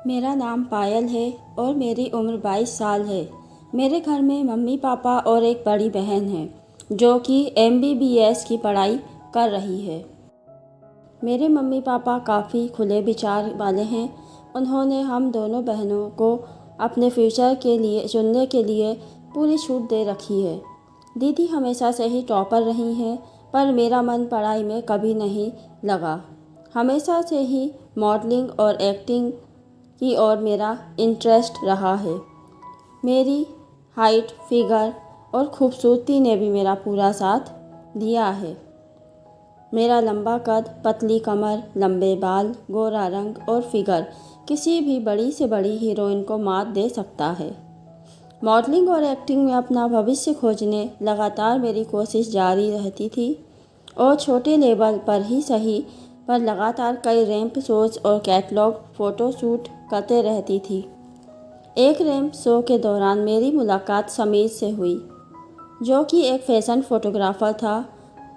मेरा नाम पायल है और मेरी उम्र 22 साल है। मेरे घर में मम्मी पापा और एक बड़ी बहन है जो कि MBBS की पढ़ाई कर रही है। मेरे मम्मी पापा काफ़ी खुले विचार वाले हैं। उन्होंने हम दोनों बहनों को अपने फ्यूचर के लिए चुनने के लिए पूरी छूट दे रखी है। दीदी हमेशा से ही टॉपर रही हैं, पर मेरा मन पढ़ाई में कभी नहीं लगा। हमेशा से ही मॉडलिंग और एक्टिंग की ओर मेरा इंटरेस्ट रहा है। मेरी हाइट, फिगर और खूबसूरती ने भी मेरा पूरा साथ दिया है। मेरा लंबा कद, पतली कमर, लंबे बाल, गोरा रंग और फिगर किसी भी बड़ी से बड़ी हीरोइन को मात दे सकता है। मॉडलिंग और एक्टिंग में अपना भविष्य खोजने लगातार मेरी कोशिश जारी रहती थी और छोटे लेवल पर ही सही पर लगातार कई रैंप शोज और कैटलॉग फ़ोटो शूट करते रहती थी। एक रैंप शो के दौरान मेरी मुलाकात समीर से हुई, जो कि एक फैशन फोटोग्राफ़र था।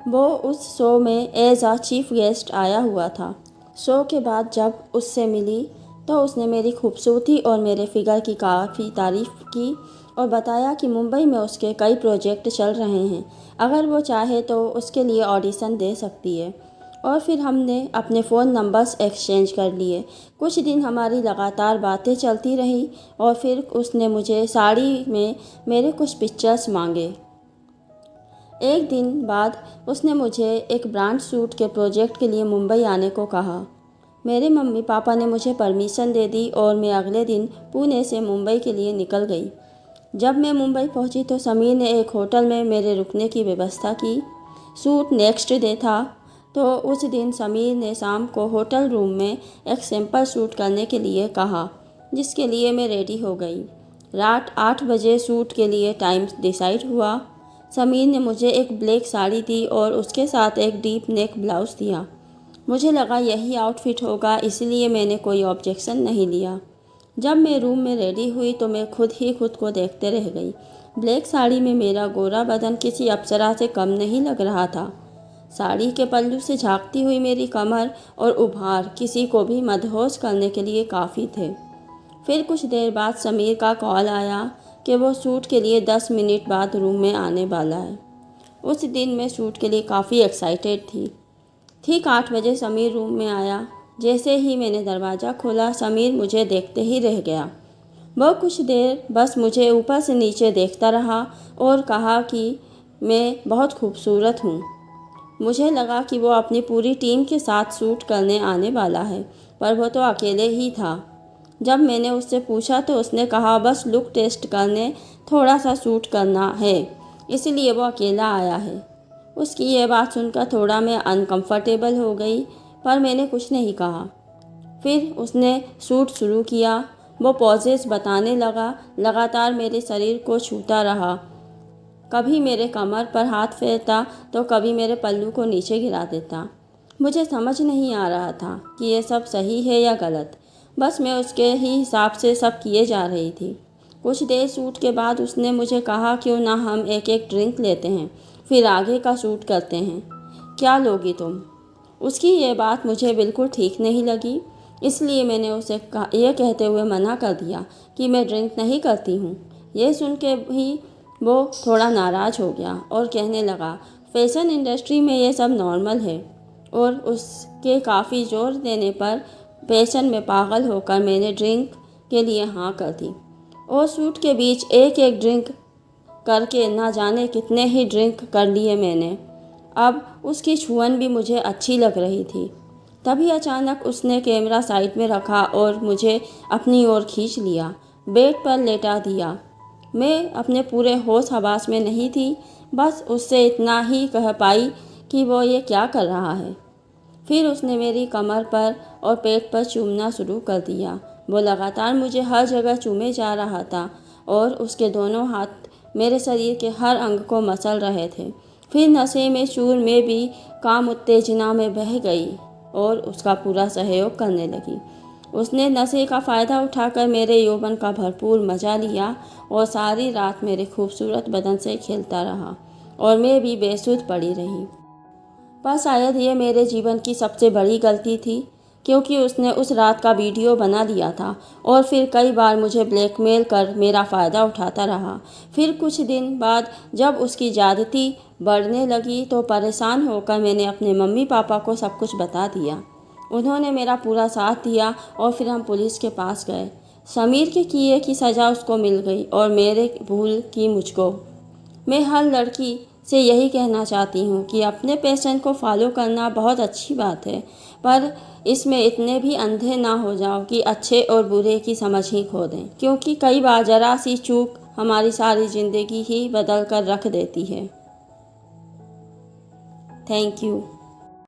वो उस शो में एज आ चीफ गेस्ट आया हुआ था। शो के बाद जब उससे मिली तो उसने मेरी खूबसूरती और मेरे फिगर की काफ़ी तारीफ़ की और बताया कि मुंबई में उसके कई प्रोजेक्ट चल रहे हैं, अगर वो चाहे तो उसके लिए ऑडिशन दे सकती है। और फिर हमने अपने फ़ोन नंबर्स एक्सचेंज कर लिए। कुछ दिन हमारी लगातार बातें चलती रही और फिर उसने मुझे साड़ी में मेरे कुछ पिक्चर्स मांगे। एक दिन बाद उसने मुझे एक ब्रांड सूट के प्रोजेक्ट के लिए मुंबई आने को कहा। मेरे मम्मी पापा ने मुझे परमिशन दे दी और मैं अगले दिन पुणे से मुंबई के लिए निकल गई। जब मैं मुंबई पहुंची तो समीर ने एक होटल में मेरे रुकने की व्यवस्था की। शूट नेक्स्ट डे था, तो उस दिन समीर ने शाम को होटल रूम में एक सैंपल शूट करने के लिए कहा, जिसके लिए मैं रेडी हो गई। रात 8 बजे शूट के लिए टाइम डिसाइड हुआ। समीर ने मुझे एक ब्लैक साड़ी दी और उसके साथ एक डीप नेक ब्लाउज़ दिया। मुझे लगा यही आउटफिट होगा, इसलिए मैंने कोई ऑब्जेक्शन नहीं लिया। जब मैं रूम में रेडी हुई तो मैं खुद ही खुद को देखते रह गई। ब्लैक साड़ी में मेरा गोरा बदन किसी अप्सरा से कम नहीं लग रहा था। साड़ी के पल्लू से झांकती हुई मेरी कमर और उभार किसी को भी मदहोश करने के लिए काफ़ी थे। फिर कुछ देर बाद समीर का कॉल आया कि वो शूट के लिए 10 मिनट बाद रूम में आने वाला है। उस दिन मैं शूट के लिए काफ़ी एक्साइटेड थी। ठीक 8 बजे समीर रूम में आया। जैसे ही मैंने दरवाज़ा खोला, समीर मुझे देखते ही रह गया। वो कुछ देर बस मुझे ऊपर से नीचे देखता रहा और कहा कि मैं बहुत खूबसूरत हूँ। मुझे लगा कि वो अपनी पूरी टीम के साथ शूट करने आने वाला है, पर वो तो अकेले ही था। जब मैंने उससे पूछा तो उसने कहा बस लुक टेस्ट करने थोड़ा सा शूट करना है, इसलिए वो अकेला आया है। उसकी ये बात सुनकर थोड़ा मैं अनकंफर्टेबल हो गई, पर मैंने कुछ नहीं कहा। फिर उसने शूट शुरू किया। वो पॉजेस बताने लगा, लगातार मेरे शरीर को छूता रहा। कभी मेरे कमर पर हाथ फेरता तो कभी मेरे पल्लू को नीचे गिरा देता। मुझे समझ नहीं आ रहा था कि ये सब सही है या गलत। बस मैं उसके ही हिसाब से सब किए जा रही थी। कुछ देर शूट के बाद उसने मुझे कहा क्यों ना हम एक एक ड्रिंक लेते हैं, फिर आगे का शूट करते हैं। क्या लोगी तुम? उसकी ये बात मुझे बिल्कुल ठीक नहीं लगी, इसलिए मैंने उसे ये कहते हुए मना कर दिया कि मैं ड्रिंक नहीं करती हूँ। ये सुन के भी वो थोड़ा नाराज़ हो गया और कहने लगा फैशन इंडस्ट्री में ये सब नॉर्मल है। और उसके काफ़ी जोर देने पर फैशन में पागल होकर मैंने ड्रिंक के लिए हाँ कर दी और शूट के बीच एक एक ड्रिंक करके ना जाने कितने ही ड्रिंक कर लिए मैंने। अब उसकी छुअन भी मुझे अच्छी लग रही थी। तभी अचानक उसने कैमरा साइड में रखा और मुझे अपनी ओर खींच लिया, बेड पर लेटा दिया। मैं अपने पूरे होश हवास में नहीं थी, बस उससे इतना ही कह पाई कि वो ये क्या कर रहा है। फिर उसने मेरी कमर पर और पेट पर चूमना शुरू कर दिया। वो लगातार मुझे हर जगह चूमे जा रहा था और उसके दोनों हाथ मेरे शरीर के हर अंग को मसल रहे थे। फिर नशे में चूर में भी काम उत्तेजना में बह गई और उसका पूरा सहयोग करने लगी। उसने नशे का फ़ायदा उठाकर मेरे यौवन का भरपूर मज़ा लिया और सारी रात मेरे खूबसूरत बदन से खेलता रहा और मैं भी बेसुध पड़ी रही। पर शायद ये मेरे जीवन की सबसे बड़ी गलती थी। क्योंकि उसने उस रात का वीडियो बना लिया था और फिर कई बार मुझे ब्लैकमेल कर मेरा फ़ायदा उठाता रहा। फिर कुछ दिन बाद जब उसकी ज़्यादती बढ़ने लगी तो परेशान होकर मैंने अपने मम्मी पापा को सब कुछ बता दिया। उन्होंने मेरा पूरा साथ दिया और फिर हम पुलिस के पास गए। समीर के किए की सज़ा उसको मिल गई और मेरे भूल की मुझको। मैं हर लड़की से यही कहना चाहती हूँ कि अपने पैशन को फॉलो करना बहुत अच्छी बात है, पर इसमें इतने भी अंधे ना हो जाओ कि अच्छे और बुरे की समझ ही खो दें, क्योंकि कई बार ज़रा सी चूक हमारी सारी ज़िंदगी ही बदल कर रख देती है। Thank you.